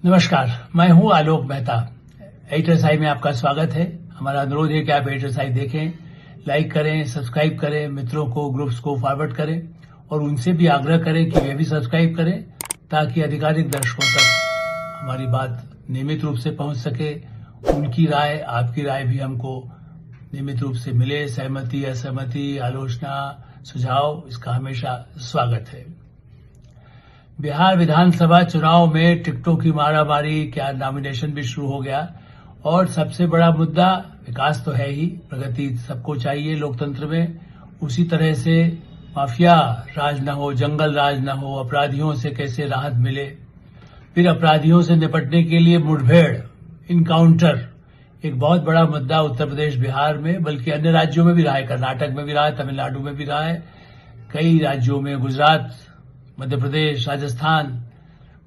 नमस्कार, मैं हूं आलोक मेहता। एटरसाई में आपका स्वागत है। हमारा अनुरोध है कि आप एटरसाई देखें, लाइक करें, सब्सक्राइब करें, मित्रों को, ग्रुप्स को फॉरवर्ड करें और उनसे भी आग्रह करें कि वे भी सब्सक्राइब करें ताकि अधिकाधिक दर्शकों तक हमारी बात नियमित रूप से पहुंच सके। उनकी राय, आपकी राय भी हमको नियमित रूप से मिले। सहमति, असहमति, आलोचना, सुझाव, इसका हमेशा स्वागत है। बिहार विधानसभा चुनाव में टिकटों की मारामारी, क्या नॉमिनेशन भी शुरू हो गया और सबसे बड़ा मुद्दा विकास तो है ही, प्रगति सबको चाहिए लोकतंत्र में। उसी तरह से माफिया राज न हो, जंगल राज न हो, अपराधियों से कैसे राहत मिले, फिर अपराधियों से निपटने के लिए मुठभेड़, इनकाउंटर एक बहुत बड़ा मुद्दा उत्तर प्रदेश, बिहार में, बल्कि अन्य राज्यों में भी रहा है। कर्नाटक में भी रहा है, तमिलनाडु में भी रहा है, कई राज्यों में, गुजरात, मध्य प्रदेश, राजस्थान।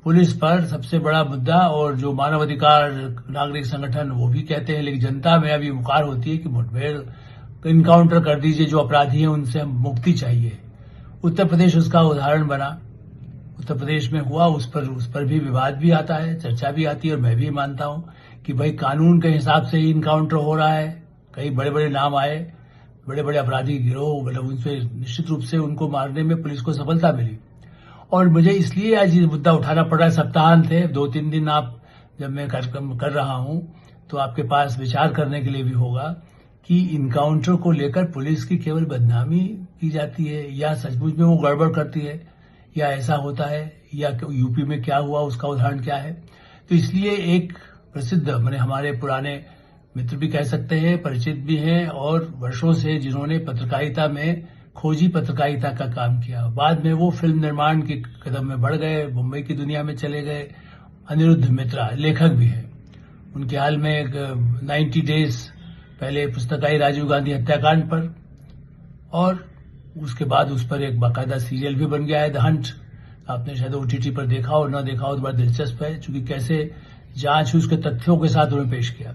पुलिस पर सबसे बड़ा मुद्दा, और जो मानवाधिकार नागरिक संगठन वो भी कहते हैं, लेकिन जनता में अभी पुकार होती है कि मुठभेड़, इनकाउंटर कर दीजिए, जो अपराधी हैं उनसे हम मुक्ति चाहिए। उत्तर प्रदेश उसका उदाहरण बना। उत्तर प्रदेश में हुआ, उस पर भी विवाद भी आता है, चर्चा भी आती है, और मैं भी मानता हूं कि भाई कानून के हिसाब से ही इनकाउंटर हो रहा है। कई बड़े बड़े नाम आए, बड़े बड़े अपराधी गिरोह, मतलब उनसे निश्चित रूप से उनको मारने में पुलिस को सफलता मिली। और मुझे इसलिए आज ये मुद्दा उठाना पड़ा। सप्ताहांत है, 2-3 दिन आप जब मैं कार्यक्रम कर रहा हूं तो आपके पास विचार करने के लिए भी होगा कि इनकाउंटर को लेकर पुलिस की केवल बदनामी की जाती है या सचमुच में वो गड़बड़ करती है, या ऐसा होता है, या यूपी में क्या हुआ उसका उदाहरण क्या है। तो इसलिए एक प्रसिद्ध, मैंने हमारे पुराने मित्र भी कह सकते हैं, परिचित भी हैं, और वर्षों से जिन्होंने पत्रकारिता में, खोजी पत्रकारिता का काम किया, बाद में वो फिल्म निर्माण के कदम में बढ़ गए, मुंबई की दुनिया में चले गए। अनिरुद्ध मित्रा लेखक भी है। उनके हाल में एक 90 डेज पहले पुस्तक आई राजीव गांधी हत्याकांड पर, और उसके बाद उस पर एक बाकायदा सीरियल भी बन गया है, द हंट। आपने शायद OTT पर देखा हो, न देखा हो तो बड़ा दिलचस्प है, चूंकि कैसे जांच उसके तथ्यों के साथ उन्हें पेश किया।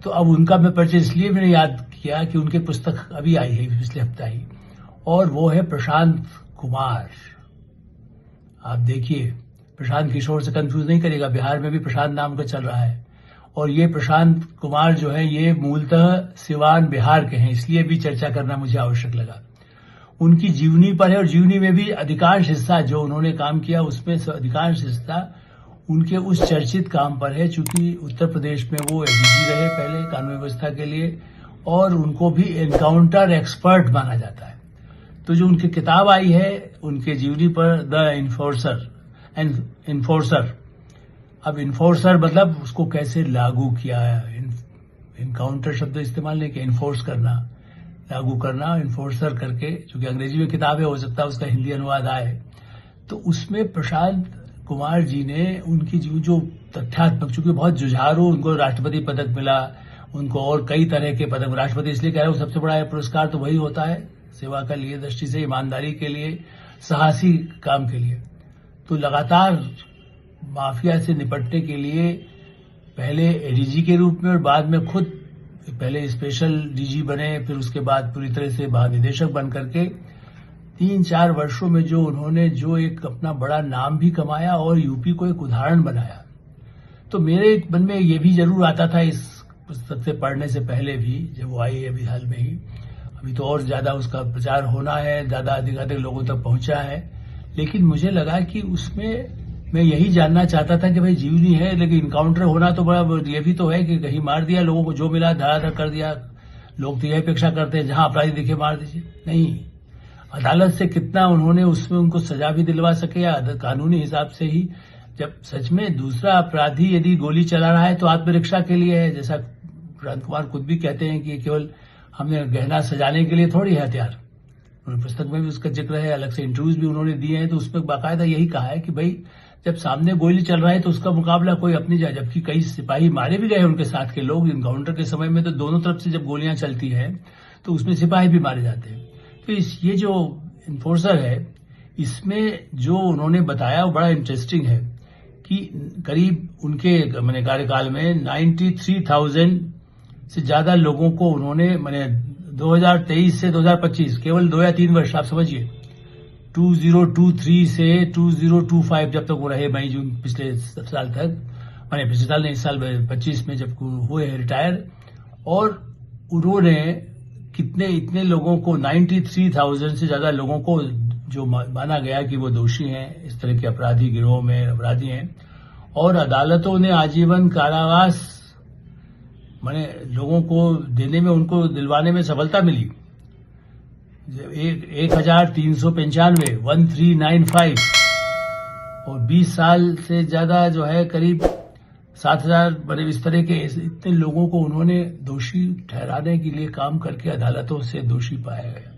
तो अब उनका मैं परिचय इसलिए मैंने याद किया कि उनकी पुस्तक अभी आई है, पिछले हफ्ते ही, और वो है प्रशांत कुमार। आप देखिए, प्रशांत किशोर से कंफ्यूज नहीं करेगा, बिहार में भी प्रशांत नाम का चल रहा है। और ये प्रशांत कुमार जो है, ये मूलतः सिवान, बिहार के हैं, इसलिए भी चर्चा करना मुझे आवश्यक लगा। उनकी जीवनी पर है, और जीवनी में भी अधिकांश हिस्सा जो उन्होंने काम किया उसमें से अधिकांश हिस्सा उनके उस चर्चित काम पर है, चूंकि उत्तर प्रदेश में वो ADG रहे पहले कानून व्यवस्था के लिए, और उनको भी एनकाउंटर एक्सपर्ट माना जाता है। तो जो उनकी किताब आई है उनके जीवनी पर, द इन्फोर्सर। अब इन्फोर्सर मतलब उसको कैसे लागू किया है, इनकाउंटर शब्द इस्तेमाल नहीं किया, इन्फोर्स करना, लागू करना, इन्फोर्सर करके, चूंकि अंग्रेजी में किताब है, हो सकता है उसका हिंदी अनुवाद आए। तो उसमें प्रशांत कुमार जी ने उनकी जो तथ्यात्मक, चूंकि बहुत जुझारू, उनको राष्ट्रपति पदक मिला, उनको और कई तरह के पदक, राष्ट्रपति इसलिए कह रहे हैं सबसे बड़ा पुरस्कार तो वही होता है सेवा के लिए, दृष्टि से, ईमानदारी के लिए, साहसी काम के लिए। तो लगातार माफिया से निपटने के लिए पहले ADG के रूप में, और बाद में खुद पहले स्पेशल DG बने, फिर उसके बाद पूरी तरह से महानिदेशक बन करके 3-4 वर्षों में जो उन्होंने जो एक अपना बड़ा नाम भी कमाया और यूपी को एक उदाहरण बनाया। तो मेरे मन में ये भी जरूर आता था इस पुस्तक से पढ़ने से पहले भी, जब वो आई है अभी हाल में ही, अभी तो और ज्यादा उसका प्रचार होना है, ज्यादा अधिकाधिक लोगों तक पहुंचा है, लेकिन मुझे लगा कि उसमें मैं यही जानना चाहता था कि भाई जीवनी है, लेकिन इनकाउंटर होना तो बड़ा ये भी तो है कि कहीं मार दिया, लोगों को जो मिला धड़ाधड़ कर दिया। लोग तो यही अपेक्षा करते हैं जहां अपराधी दिखे मार दीजिए, नहीं, अदालत से कितना उन्होंने उसमें उनको सजा भी दिलवा सके, या कानूनी हिसाब से ही। जब सच में दूसरा अपराधी यदि गोली चला रहा है तो आत्मरक्षा के लिए है, जैसा प्रशांत कुमार खुद भी कहते हैं कि केवल हमने गहना सजाने के लिए थोड़ी है हथियार। उन्होंने पुस्तक में भी उसका जिक्र है, अलग से इंटरव्यूज भी उन्होंने दिए हैं, तो उसमें बाकायदा यही कहा है कि भाई जब सामने गोली चल रहा है तो उसका मुकाबला कोई अपनी जाए, जबकि कई सिपाही मारे भी गए उनके साथ के लोग इनकाउंटर के समय में। तो दोनों तरफ से जब गोलियां चलती हैं तो उसमें सिपाही भी मारे जाते हैं। तो ये जो इन्फोर्सर है, इसमें जो उन्होंने बताया वो बड़ा इंटरेस्टिंग है कि करीब उनके मैंने कार्यकाल में 93,000 से ज्यादा लोगों को उन्होंने, मैंने 2023 से 2025 केवल 2 या 3 वर्ष आप समझिए, 2023 से 2025 जब तक वो रहे, मई जून पिछले साल तक, मैंने पिछले साल नहीं, इस साल 25 में जब हुए रिटायर, और उन्होंने इतने लोगों को 93,000 से ज्यादा लोगों को जो माना गया कि वो दोषी हैं, इस तरह के अपराधी गिरोह में अपराधी हैं, और अदालतों ने आजीवन कारावास माने लोगों को देने में, उनको दिलवाने में सफलता मिली। 1395 1395 और 20 साल से ज्यादा जो है करीब 7,000 बड़े इस तरह के इतने लोगों को उन्होंने दोषी ठहराने के लिए काम करके अदालतों से दोषी पाया गया।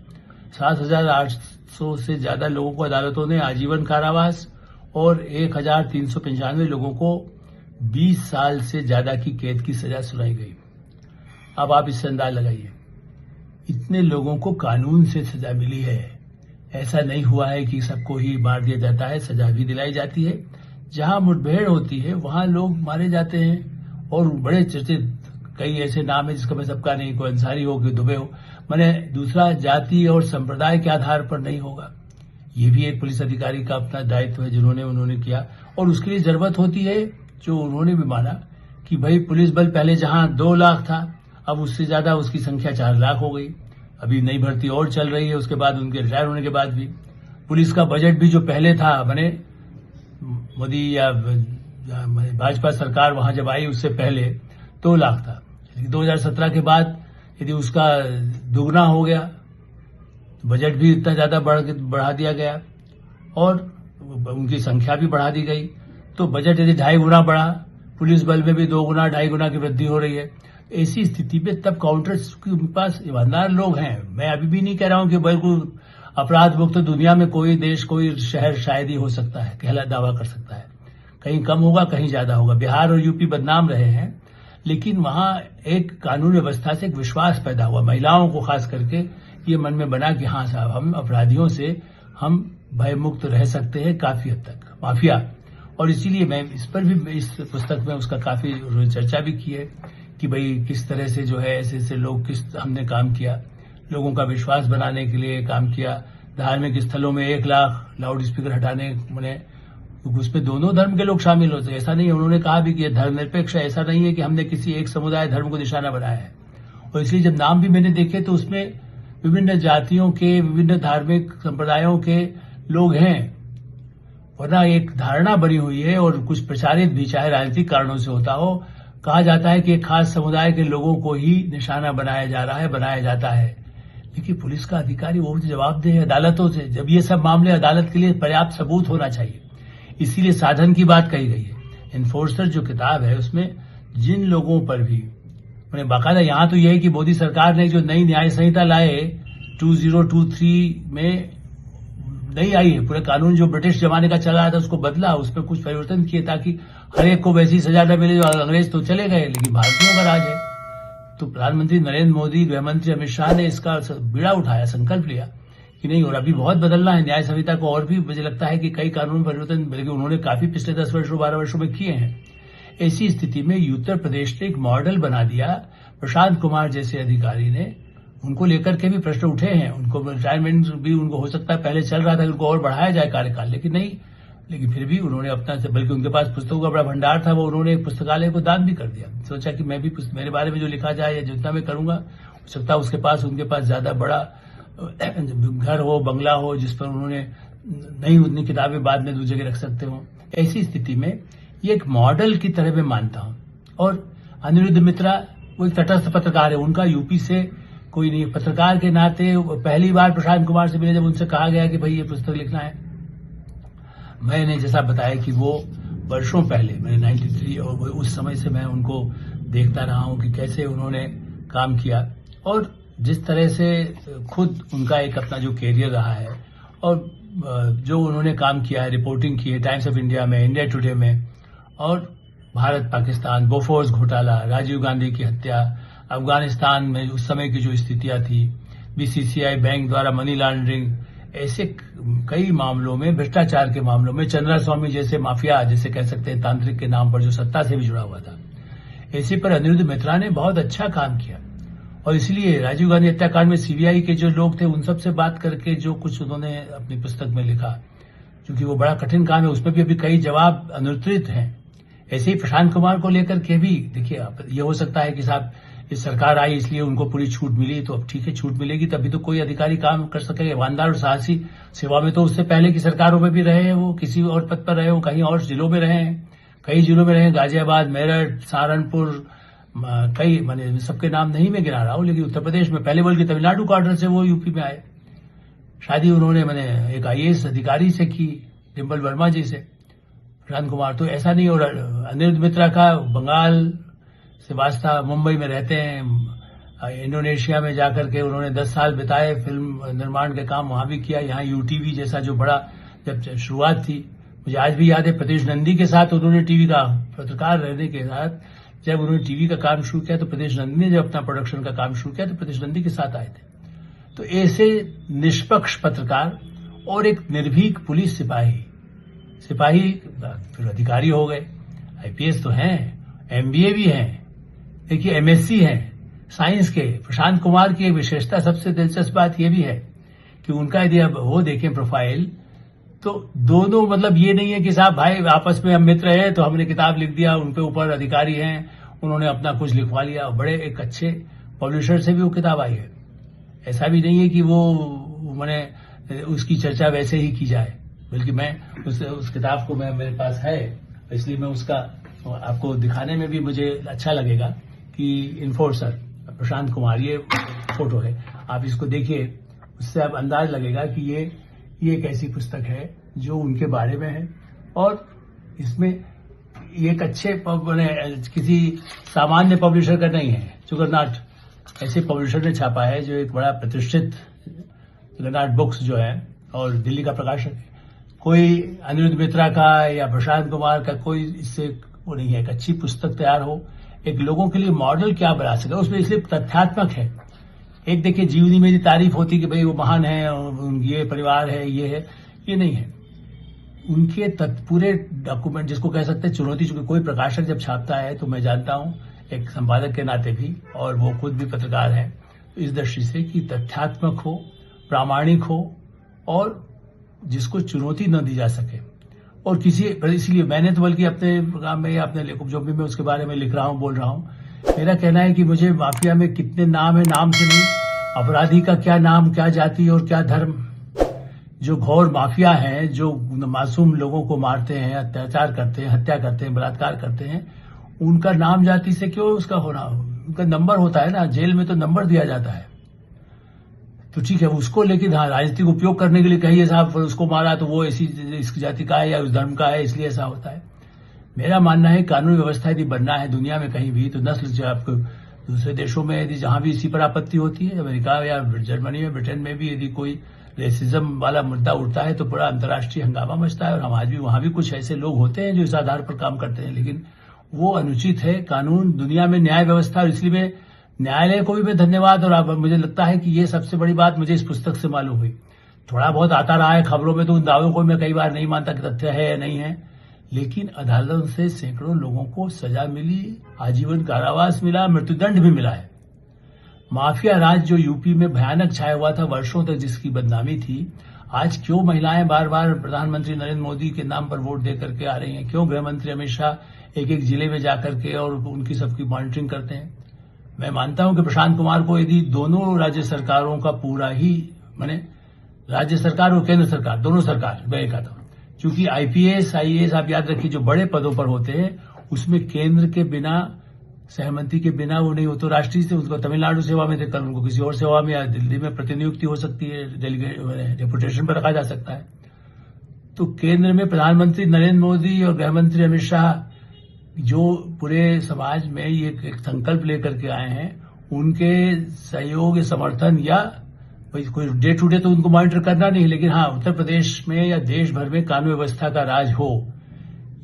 7,800 से ज्यादा लोगों को अदालतों ने आजीवन कारावास और 1395 लोगों को 20 साल से ज्यादा की कैद की सजा सुनाई गई। अब आप इससे अंदाज लगाइए, इतने लोगों को कानून से सजा मिली है। ऐसा नहीं हुआ है कि सबको ही मार दिया जाता है, सजा भी दिलाई जाती है। जहां मुठभेड़ होती है वहां लोग मारे जाते हैं, और बड़े चर्चित कई ऐसे नाम है जिसका मैं सबका नहीं, कोई अंसारी हो, कोई दुबे हो, मैंने दूसरा जाति और संप्रदाय के आधार पर नहीं होगा। ये भी एक पुलिस अधिकारी का अपना दायित्व है उन्होंने किया, और उसके लिए जरूरत होती है, जो उन्होंने भी माना कि भाई पुलिस बल पहले जहां 2 लाख था, अब उससे ज्यादा उसकी संख्या 4 लाख हो गई। अभी नई भर्ती और चल रही है, उसके बाद उनके रिटायर होने के बाद भी पुलिस का बजट भी जो पहले था, मैंने मोदी या भाजपा सरकार वहां जब आई उससे पहले 2 लाख था, लेकिन 2017 के बाद यदि उसका दुगना हो गया, तो बजट भी इतना ज्यादा बढ़ा दिया गया और उनकी संख्या भी बढ़ा दी गई। तो बजट यदि 2.5 गुना बढ़ा, पुलिस बल में भी 2 गुना 2.5 गुना की वृद्धि हो रही है। ऐसी स्थिति में तब काउंटर्स के पास ईमानदार लोग हैं। मैं अभी भी नहीं कह रहा हूं कि बिल्कुल अपराध मुक्त दुनिया में कोई देश, कोई शहर शायद ही हो सकता है, कहला दावा कर सकता है। कहीं कम होगा, कहीं ज्यादा होगा। बिहार और यूपी बदनाम रहे हैं, लेकिन वहां एक कानून व्यवस्था से एक विश्वास पैदा हुआ, महिलाओं को खास करके ये मन में बना कि हाँ साहब, हम अपराधियों से हम भयमुक्त रह सकते हैं काफी हद तक, माफिया। और इसीलिए मैं इस पर भी, इस पुस्तक में उसका काफी चर्चा भी की है कि भाई किस तरह से जो है ऐसे लोग हमने काम किया, लोगों का विश्वास बनाने के लिए काम किया। धार्मिक स्थलों में 1 लाख लाउड स्पीकर हटाने, मैंने उसमें दोनों धर्म के लोग शामिल होते हैं। ऐसा नहीं है, उन्होंने कहा भी कि धर्मनिरपेक्ष, ऐसा नहीं है कि हमने किसी एक समुदाय धर्म को निशाना बनाया है। और इसलिए जब नाम भी मैंने देखे तो उसमें विभिन्न जातियों के, विभिन्न धार्मिक संप्रदायों के लोग हैं। वरना एक धारणा बनी हुई है और कुछ प्रचारित भी, चाहे राजनीतिक कारणों से होता हो, कहा जाता है कि एक खास समुदाय के लोगों को ही निशाना बनाया जा रहा है, बनाया जाता है। लेकिन पुलिस का अधिकारी वो जवाबदेह है अदालतों से। जब ये सब मामले अदालत के लिए पर्याप्त सबूत होना चाहिए, इसीलिए साधन की बात कही गई है। इन्फोर्सर जो किताब है उसमें जिन लोगों पर भी, मैंने बाकायदा यहां तो यह है कि मोदी सरकार ने जो नई न्याय संहिता लाए 2023 में नई आई है, पूरे कानून जो ब्रिटिश जमाने का चला रहा था उसको बदला, उसमें कुछ परिवर्तन किए ताकि हर एक को वैसी सजा न मिले। जो अंग्रेज तो चले गए, लेकिन भारतीयों का राज है। तो प्रधानमंत्री नरेंद्र मोदी, गृहमंत्री अमित शाह ने इसका बीड़ा उठाया, संकल्प लिया कि नहीं, और अभी बहुत बदलना है न्याय संहिता को। और भी मुझे लगता है कि कई कानून परिवर्तन बल्कि उन्होंने काफी पिछले 10 वर्षों 12 वर्षों में किए हैं। ऐसी स्थिति में उत्तर प्रदेश ने एक मॉडल बना दिया। प्रशांत कुमार जैसे अधिकारी ने, उनको लेकर के भी प्रश्न उठे हैं। उनको रिटायरमेंट भी उनको हो सकता है पहले चल रहा था, उनको और बढ़ाया जाए कार्यकाल, लेकिन नहीं। लेकिन फिर भी उन्होंने अपना, बल्कि उनके पास पुस्तकों का बड़ा भंडार था, वो उन्होंने एक पुस्तकालय को दान भी कर दिया। सोचा कि मैं भी मेरे बारे में जो लिखा जाए या जितना मैं करूंगा, हो सकता है उनके पास ज्यादा बड़ा घर हो, बंगला हो, जिस पर उन्होंने नहीं उतनी किताबें बाद में दूसरी जगह रख सकते हो। ऐसी स्थिति में ये एक मॉडल की तरह मैं मानता हूं। और अनिरुद्ध मित्रा वो एक तटस्थ पत्रकार है, उनका यूपी से कोई नहीं। पत्रकार के नाते पहली बार प्रशांत कुमार से मिले जब उनसे कहा गया कि भाई ये पुस्तक लिखना है, मैंने जैसा बताया कि वो वर्षों पहले, मैंने 93 और उस समय से मैं उनको देखता रहा हूं कि कैसे उन्होंने काम किया और जिस तरह से खुद उनका एक अपना जो कैरियर रहा है और जो उन्होंने काम किया है, रिपोर्टिंग की है टाइम्स ऑफ इंडिया में, इंडिया टुडे में, और भारत पाकिस्तान, बोफोर्स घोटाला, राजीव गांधी की हत्या, अफगानिस्तान में उस समय की जो स्थितियां थी, बीसीसीआई बैंक द्वारा मनी लॉन्ड्रिंग, ऐसे कई मामलों में, भ्रष्टाचार के मामलों में, चंद्रा स्वामी जैसे माफिया, जैसे कह सकते हैं तांत्रिक के नाम पर, जो सत्ता से भी जुड़ा हुआ था, ऐसे पर अनिरुद्ध मित्रा ने बहुत अच्छा काम किया। और इसलिए राजीव गांधी हत्याकांड में सीबीआई के जो लोग थे उन सब से बात करके जो कुछ उन्होंने अपनी पुस्तक में लिखा, क्योंकि वो बड़ा कठिन काम है, उसमें भी अभी कई जवाब अनुत्तरित हैं। ऐसे ही प्रशांत कुमार को लेकर के भी देखिए, ये हो सकता है कि साहब इस सरकार आई इसलिए उनको पूरी छूट मिली, तो अब ठीक है, छूट मिलेगी तभी तो कोई अधिकारी काम कर सके। ईमानदार और साहसी सेवा में तो उससे पहले की सरकारों में भी रहे हैं, वो किसी और पद पर रहे हो, कहीं और जिलों में रहे हैं, कई जिलों में रहे, गाजियाबाद, मेरठ, सहारनपुर, कई मैंने सबके नाम नहीं मैं गिना रहा हूं, लेकिन उत्तर प्रदेश में पहले बल्कि तमिलनाडु का ऑर्डर से वो यूपी में आए। शादी उन्होंने मैंने एक IAS अधिकारी से की, डिम्पल वर्मा जी से, प्रशांत कुमार तो ऐसा नहीं। और अनिरुद्ध मित्रा का बंगाल से वास्ता, मुंबई में रहते हैं, इंडोनेशिया में जाकर के उन्होंने 10 साल बिताए, फिल्म निर्माण का काम वहां भी किया। यहाँ UTV जैसा जो बड़ा जब शुरुआत थी, मुझे आज भी याद है, प्रदेश नंदी के साथ उन्होंने टीवी का पत्रकार रहने के साथ जब उन्होंने टीवी का काम शुरू किया तो प्रदेश नंदी ने जब अपना प्रोडक्शन का काम शुरू किया तो प्रदेश नंदी के साथ आए थे। तो ऐसे निष्पक्ष पत्रकार और एक निर्भीक पुलिस सिपाही फिर अधिकारी हो गए, IPS तो हैं, MBA भी हैं, देखिए MSc हैं साइंस के। प्रशांत कुमार की एक विशेषता, सबसे दिलचस्प बात यह भी है कि उनका यदि अब वो देखें प्रोफाइल, तो दोनों मतलब ये नहीं है कि साहब भाई आपस में हम मित्र हैं तो हमने किताब लिख दिया, उनके ऊपर अधिकारी हैं, उन्होंने अपना कुछ लिखवा लिया। बड़े एक अच्छे पब्लिशर से भी वो किताब आई है, ऐसा भी नहीं है कि वो मैंने उसकी चर्चा वैसे ही की जाए, बल्कि मैं उस किताब को मेरे पास है, इसलिए मैं उसका आपको दिखाने में भी मुझे अच्छा लगेगा कि इन्फोर्सर प्रशांत कुमार, ये फोटो है, आप इसको देखिए, उससे आप अंदाज लगेगा कि ये एक ऐसी पुस्तक है जो उनके बारे में है। और इसमें एक अच्छे किसी सामान्य पब्लिशर का नहीं है, जुगरनॉट ऐसे पब्लिशर ने छापा है जो एक बड़ा प्रतिष्ठित जुगरनॉट बुक्स जो है और दिल्ली का प्रकाशक है। कोई अनिरुद्ध मित्रा का या प्रशांत कुमार का कोई इससे वो नहीं है। एक अच्छी पुस्तक तैयार हो, एक लोगों के लिए मॉडल क्या बना सके, उसमें इसलिए तथ्यात्मक है। एक देखिए जीवनी मेरी तारीफ होती कि भाई वो महान है, ये परिवार है, ये नहीं है। उनके पूरे डॉक्यूमेंट, जिसको कह सकते हैं चुनौती, चूंकि कोई प्रकाशक जब छापता है तो मैं जानता हूं एक संपादक के नाते भी, और वो खुद भी पत्रकार हैं, तो इस दृष्टि से कि तथ्यात्मक हो, प्रामाणिक हो और जिसको चुनौती न दी जा सके। और इसलिए मैंने तो बल्कि अपने प्रोग्राम में या अपने लेखक जो भी मैं उसके बारे में लिख रहा हूं, बोल रहा हूं, मेरा कहना है कि मुझे माफिया में कितने नाम है, नाम से नहीं, अपराधी का क्या नाम, क्या जाति और क्या धर्म, जो घोर माफिया हैं, जो मासूम लोगों को मारते हैं, अत्याचार करते हैं, हत्या करते हैं, बलात्कार करते हैं, उनका नाम जाति से क्यों उसका होना, उनका नंबर होता है ना, जेल में तो नंबर दिया जाता है। तो ठीक है उसको, लेकिन हाँ राजनीतिक उपयोग करने के लिए कहिए साहब उसको मारा तो वो ऐसी इस जाति का है या उस धर्म का है, इसलिए ऐसा होता है। मेरा मानना है कानूनी व्यवस्था यदि बनना है दुनिया में कहीं भी, तो नस्ल जो आपको दूसरे देशों में यदि जहां भी इसी पर आपत्ति होती है, अमेरिका या जर्मनी में, ब्रिटेन में भी यदि कोई रेसिज्म वाला मुद्दा उठता है तो पूरा अंतर्राष्ट्रीय हंगामा मचता है। और हम आज भी वहां भी कुछ ऐसे लोग होते हैं जो इस आधार पर काम करते हैं, लेकिन वो अनुचित है। कानून दुनिया में न्याय व्यवस्था, और इसलिए मैं न्यायालय को भी मैं धन्यवाद, और मुझे लगता है कि ये सबसे बड़ी बात मुझे इस पुस्तक से मालूम हुई। थोड़ा बहुत आता रहा है खबरों में, तो उन दावों को मैं कई बार नहीं मानता कि तथ्य है या नहीं है, लेकिन अदालत से सैकड़ों लोगों को सजा मिली, आजीवन कारावास मिला, मृत्युदंड भी मिला है। माफिया राज जो यूपी में भयानक छाया हुआ था वर्षों तक, जिसकी बदनामी थी, आज क्यों महिलाएं बार बार प्रधानमंत्री नरेंद्र मोदी के नाम पर वोट दे करके आ रही हैं, क्यों गृहमंत्री अमित शाह एक एक जिले में जाकर के और उनकी सबकी मॉनिटरिंग करते हैं। मैं मानता हूं कि प्रशांत कुमार को यदि दोनों राज्य सरकारों का पूरा ही, माने राज्य सरकार और केंद्र सरकार, दोनों सरकार मैं कहता हूं, क्योंकि IPS IAS आप याद रखिए जो बड़े पदों पर होते हैं उसमें केंद्र के बिना, सहमति के बिना वो नहीं हो, तो राष्ट्रीय से उनको तमिलनाडु सेवा में देकर उनको किसी और सेवा में या दिल्ली में प्रतिनियुक्ति हो सकती है, डेपुटेशन पर रखा जा सकता है। तो केंद्र में प्रधानमंत्री नरेंद्र मोदी और गृहमंत्री अमित शाह जो पूरे समाज में ये एक संकल्प लेकर के आए हैं, उनके सहयोग समर्थन या कोई डे टू डे तो उनको मॉनिटर करना नहीं, लेकिन हाँ उत्तर प्रदेश में या देश भर में कानून व्यवस्था का राज हो,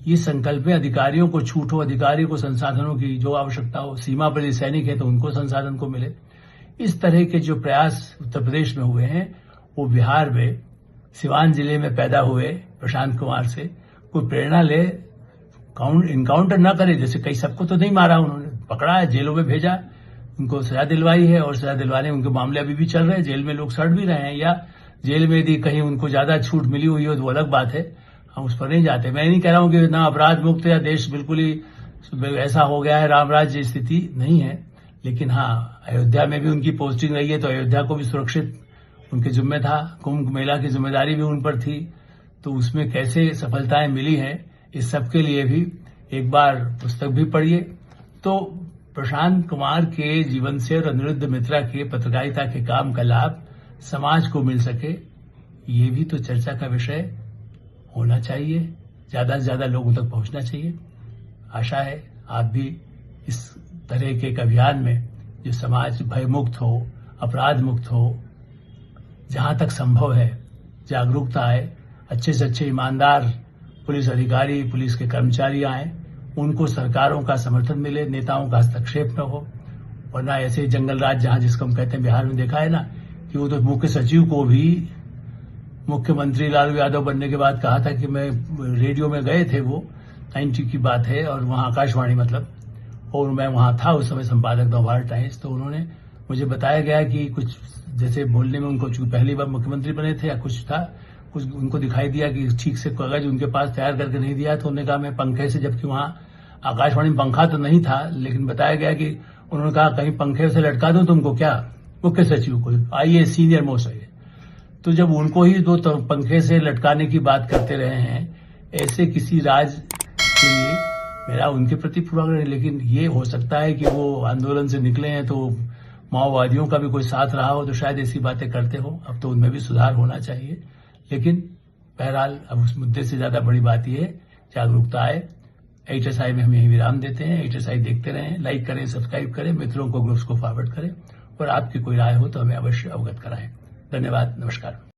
ये संकल्प में अधिकारियों को छूट हो, अधिकारी को संसाधनों की जो आवश्यकता हो, सीमा पर सैनिक है तो उनको संसाधन को मिले। इस तरह के जो प्रयास उत्तर प्रदेश में हुए हैं, वो बिहार में सिवान जिले में पैदा हुए प्रशांत कुमार से कोई प्रेरणा ले, इनकाउंटर न करे, जैसे कई सबको तो नहीं मारा उन्होंने, पकड़ा है, जेलों में भेजा, उनको सजा दिलवाई है, और सजा दिलवाने उनके मामले अभी भी चल रहे हैं, जेल में लोग सड़ भी रहे हैं, या जेल में यदि कहीं उनको ज्यादा छूट मिली हुई हो तो वो अलग बात है। हम उस पर नहीं जाते। मैं नहीं कह रहा हूं कि ना अपराध मुक्त या देश बिल्कुल ही ऐसा हो गया है, राम राज्य स्थिति नहीं है, लेकिन हाँ, अयोध्या में भी उनकी पोस्टिंग रही है तो अयोध्या को भी सुरक्षित उनके जिम्मे था, कुंभ मेला की जिम्मेदारी भी उन पर थी, तो उसमें कैसे सफलताएं मिली हैं, इस सब के लिए भी एक बार पुस्तक भी पढ़िए। तो प्रशांत कुमार के जीवन से और अनिरुद्ध मित्रा के पत्रकारिता के काम का लाभ समाज को मिल सके, ये भी तो चर्चा का विषय होना चाहिए, ज्यादा से ज्यादा लोगों तक पहुंचना चाहिए। आशा है आप भी इस तरह के एक अभियान में, जो समाज भयमुक्त हो, अपराध मुक्त हो, जहां तक संभव है जागरूकता आए, अच्छे से अच्छे ईमानदार पुलिस अधिकारी, पुलिस के कर्मचारी आए, उनको सरकारों का समर्थन मिले, नेताओं का हस्तक्षेप न हो, वरना ऐसे जंगल राज जहां जिसको हम कहते हैं, बिहार में देखा है ना कि वो तो मुख्य सचिव को भी मुख्यमंत्री लालू यादव बनने के बाद कहा था कि मैं रेडियो में गए थे, वो 90 की बात है, और वहां आकाशवाणी मतलब, और मैं वहां था उस समय संपादक नवभारत टाइम्स, तो उन्होंने मुझे बताया गया कि कुछ जैसे बोलने में उनको चूंकि पहली बार मुख्यमंत्री बने थे या कुछ था, कुछ उनको दिखाई दिया कि ठीक से कागज उनके पास तैयार करके नहीं दिया, तो उन्होंने कहा मैं पंखे से, जबकि वहां आकाशवाणी में पंखा तो नहीं था, लेकिन बताया गया कि उन्होंने कहा कहीं पंखे से लटका दूं तुमको क्या, मुख्य सचिव को, आइए सीनियर मोस्ट है। तो जब उनको ही दो पंखे से लटकाने की बात करते रहे हैं, ऐसे किसी राज के लिए मेरा उनके प्रति पूर्वाग्रह है, लेकिन ये हो सकता है कि वो आंदोलन से निकले हैं तो माओवादियों का भी कोई साथ रहा हो, तो शायद ऐसी बातें करते हो। अब तो उनमें भी सुधार होना चाहिए, लेकिन बहरहाल अब उस मुद्दे से ज्यादा बड़ी बात यह है जागरूकता आए। HSI में हम यही विराम देते हैं। HSI देखते रहें, लाइक करें, सब्सक्राइब करें, मित्रों को, ग्रुप्स को फॉरवर्ड करें, और आपकी कोई राय हो तो हमें अवश्य अवगत कराएं। धन्यवाद, नमस्कार।